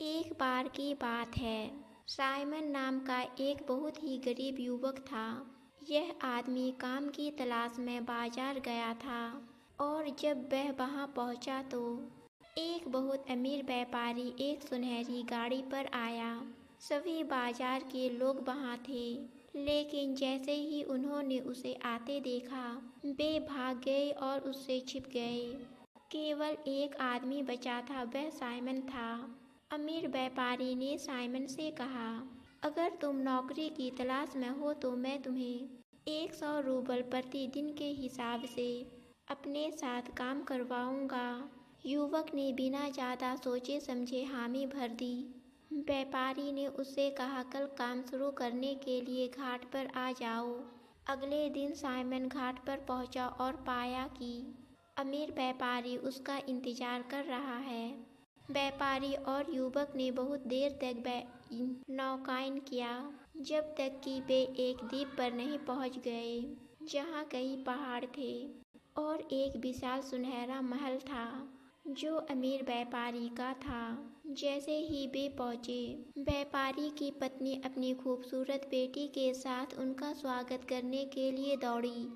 एक बार की बात है। साइमन नाम का एक बहुत ही गरीब युवक था। यह आदमी काम की तलाश में बाजार गया था और जब वह वहां पहुंचा तो एक बहुत अमीर व्यापारी एक सुनहरी गाड़ी पर आया। सभी बाजार के लोग वहां थे, लेकिन जैसे ही उन्होंने उसे आते देखा, वे भाग गए और उससे छिप गए। केवल एक आदमी बचा था, वह साइमन था। अमीर व्यापारी ने साइमन से कहा, अगर तुम नौकरी की तलाश में हो तो मैं तुम्हें 100 रूबल प्रतिदिन के हिसाब से अपने साथ काम करवाऊंगा। युवक ने बिना ज़्यादा सोचे समझे हामी भर दी। व्यापारी ने उससे कहा, कल काम शुरू करने के लिए घाट पर आ जाओ। अगले दिन साइमन घाट पर पहुंचा और पाया कि अमीर व्यापारी उसका इंतजार कर रहा है। व्यापारी और युवक ने बहुत देर तक नौकायन किया, जब तक कि वे एक द्वीप पर नहीं पहुंच गए, जहां कई पहाड़ थे और एक विशाल सुनहरा महल था, जो अमीर व्यापारी का था। जैसे ही वे पहुंचे, व्यापारी की पत्नी अपनी खूबसूरत बेटी के साथ उनका स्वागत करने के लिए दौड़ी।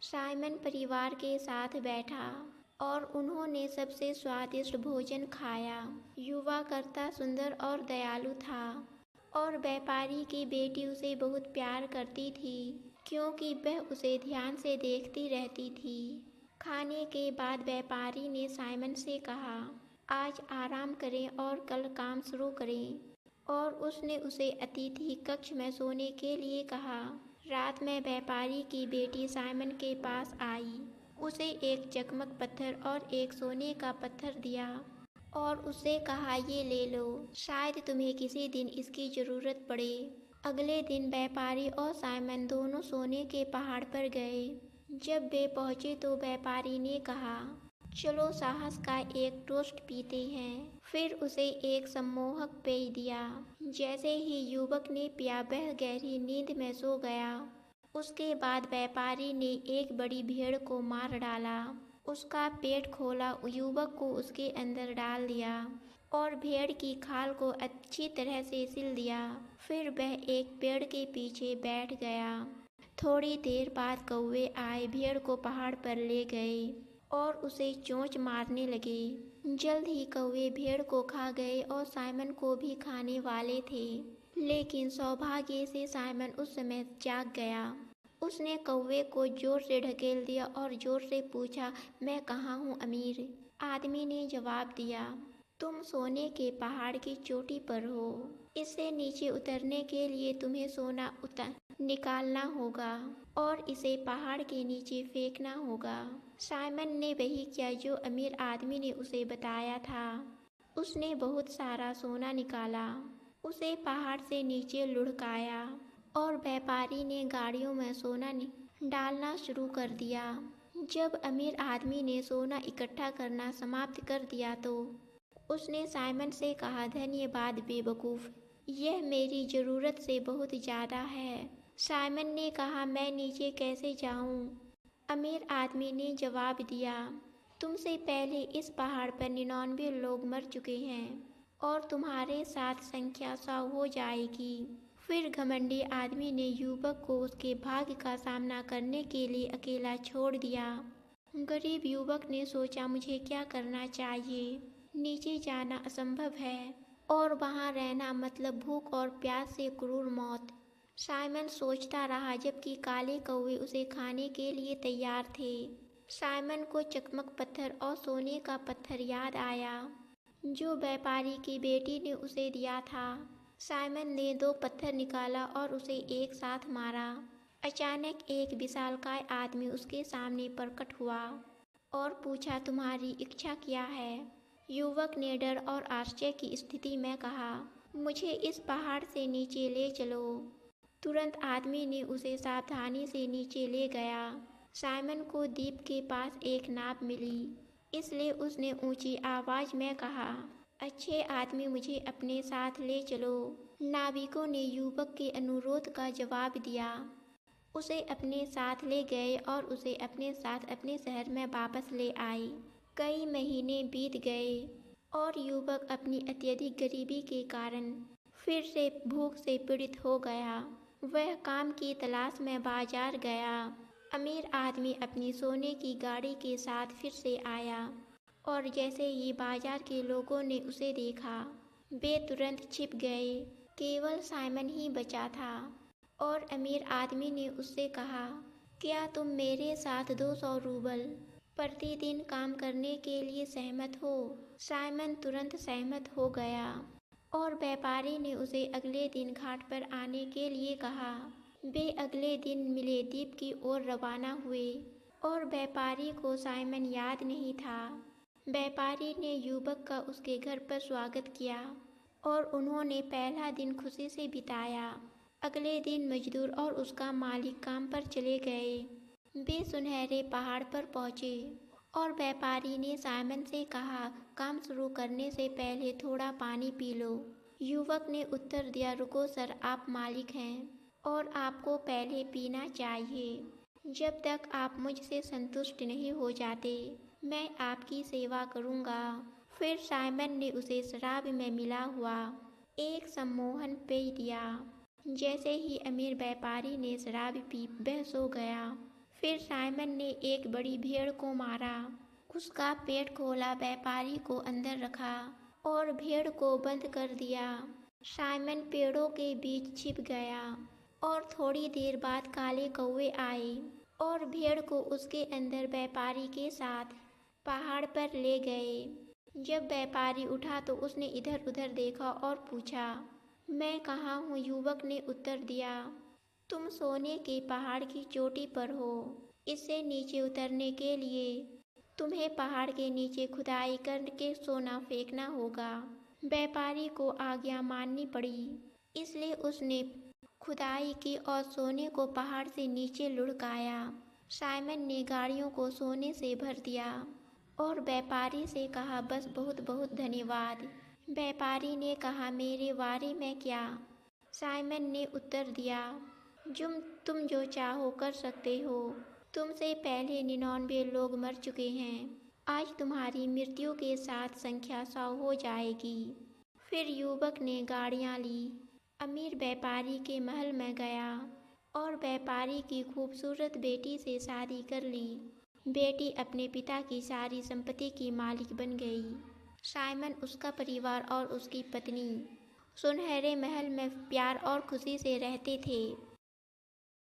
साइमन परिवार के साथ बैठा और उन्होंने सबसे स्वादिष्ट भोजन खाया। युवा कर्ता सुंदर और दयालु था और व्यापारी की बेटी उसे बहुत प्यार करती थी, क्योंकि वह उसे ध्यान से देखती रहती थी। खाने के बाद व्यापारी ने साइमन से कहा, आज आराम करें और कल काम शुरू करें, और उसने उसे अतिथि कक्ष में सोने के लिए कहा। रात में व्यापारी की बेटी साइमन के पास आई, उसे एक चकमक पत्थर और एक सोने का पत्थर दिया और उसे कहा, ये ले लो, शायद तुम्हें किसी दिन इसकी जरूरत पड़े। अगले दिन व्यापारी और साइमन दोनों सोने के पहाड़ पर गए। जब वे पहुंचे तो व्यापारी ने कहा, चलो साहस का एक टोस्ट पीते हैं। फिर उसे एक सम्मोहक पेय दिया। जैसे ही युवक ने पिया, वह गहरी नींद में सो गया। उसके बाद व्यापारी ने एक बड़ी भेड़ को मार डाला, उसका पेट खोला, युवक को उसके अंदर डाल दिया और भेड़ की खाल को अच्छी तरह से सिल दिया। फिर वह एक पेड़ के पीछे बैठ गया। थोड़ी देर बाद कौवे आए, भेड़ को पहाड़ पर ले गए और उसे चोंच मारने लगे। जल्द ही कौवे भेड़ को खा गए और साइमन को भी खाने वाले थे, लेकिन सौभाग्य से साइमन उस समय जाग गया। उसने कौवे को जोर से ढकेल दिया और जोर से पूछा, मैं कहाँ हूँ अमीर? आदमी ने जवाब दिया, तुम सोने के पहाड़ की चोटी पर हो। इससे नीचे उतरने के लिए तुम्हें सोना निकालना होगा और इसे पहाड़ के नीचे फेंकना होगा। साइमन ने वही किया जो अमीर आदमी ने उसे बताया था। उसने बहुत सारा सोना निकाला, उसे पहाड़ से नीचे लुढ़काया और व्यापारी ने गाड़ियों में सोना डालना शुरू कर दिया। जब अमीर आदमी ने सोना इकट्ठा करना समाप्त कर दिया तो उसने साइमन से कहा, धन्यवाद बेवकूफ़, यह मेरी ज़रूरत से बहुत ज़्यादा है। साइमन ने कहा, मैं नीचे कैसे जाऊं? अमीर आदमी ने जवाब दिया, तुमसे पहले इस पहाड़ पर 99 लोग मर चुके हैं और तुम्हारे साथ संख्या 100 हो जाएगी। फिर घमंडी आदमी ने युवक को उसके भाग्य का सामना करने के लिए अकेला छोड़ दिया। गरीब युवक ने सोचा, मुझे क्या करना चाहिए? नीचे जाना असंभव है और वहां रहना मतलब भूख और प्यास से क्रूर मौत। साइमन सोचता रहा, जबकि काले कौवे उसे खाने के लिए तैयार थे। साइमन को चकमक पत्थर और सोने का पत्थर याद आया, जो व्यापारी की बेटी ने उसे दिया था। साइमन ने 2 पत्थर निकाला और उसे एक साथ मारा। अचानक एक विशालकाय आदमी उसके सामने प्रकट हुआ और पूछा, तुम्हारी इच्छा क्या है? युवक ने डर और आश्चर्य की स्थिति में कहा, मुझे इस पहाड़ से नीचे ले चलो। तुरंत आदमी ने उसे सावधानी से नीचे ले गया। साइमन को द्वीप के पास एक नाव मिली, इसलिए उसने ऊंची आवाज में कहा, अच्छे आदमी, मुझे अपने साथ ले चलो। नाविकों ने युवक के अनुरोध का जवाब दिया, उसे अपने साथ ले गए और उसे अपने साथ अपने शहर में वापस ले आए। कई महीने बीत गए और युवक अपनी अत्यधिक गरीबी के कारण फिर से भूख से पीड़ित हो गया। वह काम की तलाश में बाजार गया। अमीर आदमी अपनी सोने की गाड़ी के साथ फिर से आया और जैसे ही बाजार के लोगों ने उसे देखा, वे तुरंत छिप गए। केवल साइमन ही बचा था और अमीर आदमी ने उससे कहा, क्या तुम मेरे साथ 200 रूबल प्रतिदिन काम करने के लिए सहमत हो? साइमन तुरंत सहमत हो गया और व्यापारी ने उसे अगले दिन घाट पर आने के लिए कहा। वे अगले दिन मिले द्वीप की ओर रवाना हुए और व्यापारी को साइमन याद नहीं था। व्यापारी ने युवक का उसके घर पर स्वागत किया और उन्होंने पहला दिन खुशी से बिताया। अगले दिन मजदूर और उसका मालिक काम पर चले गए। वे सुनहरे पहाड़ पर पहुंचे और व्यापारी ने साइमन से कहा, काम शुरू करने से पहले थोड़ा पानी पी लो। युवक ने उत्तर दिया, रुको सर, आप मालिक हैं और आपको पहले पीना चाहिए। जब तक आप मुझसे संतुष्ट नहीं हो जाते, मैं आपकी सेवा करूंगा। फिर साइमन ने उसे शराब में मिला हुआ एक सम्मोहन पेय दिया। जैसे ही अमीर व्यापारी ने शराब पी, वह सो गया। फिर साइमन ने एक बड़ी भेड़ को मारा, उसका पेट खोला, व्यापारी को अंदर रखा और भेड़ को बंद कर दिया। साइमन पेड़ों के बीच छिप गया और थोड़ी देर बाद काले कौवे आए और भेड़ को उसके अंदर व्यापारी के साथ पहाड़ पर ले गए। जब व्यापारी उठा तो उसने इधर उधर देखा और पूछा, मैं कहाँ हूँ? युवक ने उत्तर दिया, तुम सोने के पहाड़ की चोटी पर हो। इससे नीचे उतरने के लिए तुम्हें पहाड़ के नीचे खुदाई करके सोना फेंकना होगा। व्यापारी को आज्ञा माननी पड़ी, इसलिए उसने खुदाई की और सोने को पहाड़ से नीचे लुढ़काया। साइमन ने गाड़ियों को सोने से भर दिया और व्यापारी से कहा, बस बहुत बहुत धन्यवाद। व्यापारी ने कहा, मेरे बारे में क्या? साइमन ने उत्तर दिया, तुम जो चाहो कर सकते हो। तुमसे पहले 99 लोग मर चुके हैं। आज तुम्हारी मृत्यु के साथ संख्या 100 हो जाएगी। फिर युवक ने गाड़ियाँ ली, अमीर व्यापारी के महल में गया और व्यापारी की खूबसूरत बेटी से शादी कर ली। बेटी अपने पिता की सारी संपत्ति की मालिक बन गई। साइमन, उसका परिवार और उसकी पत्नी सुनहरे महल में प्यार और खुशी से रहते थे।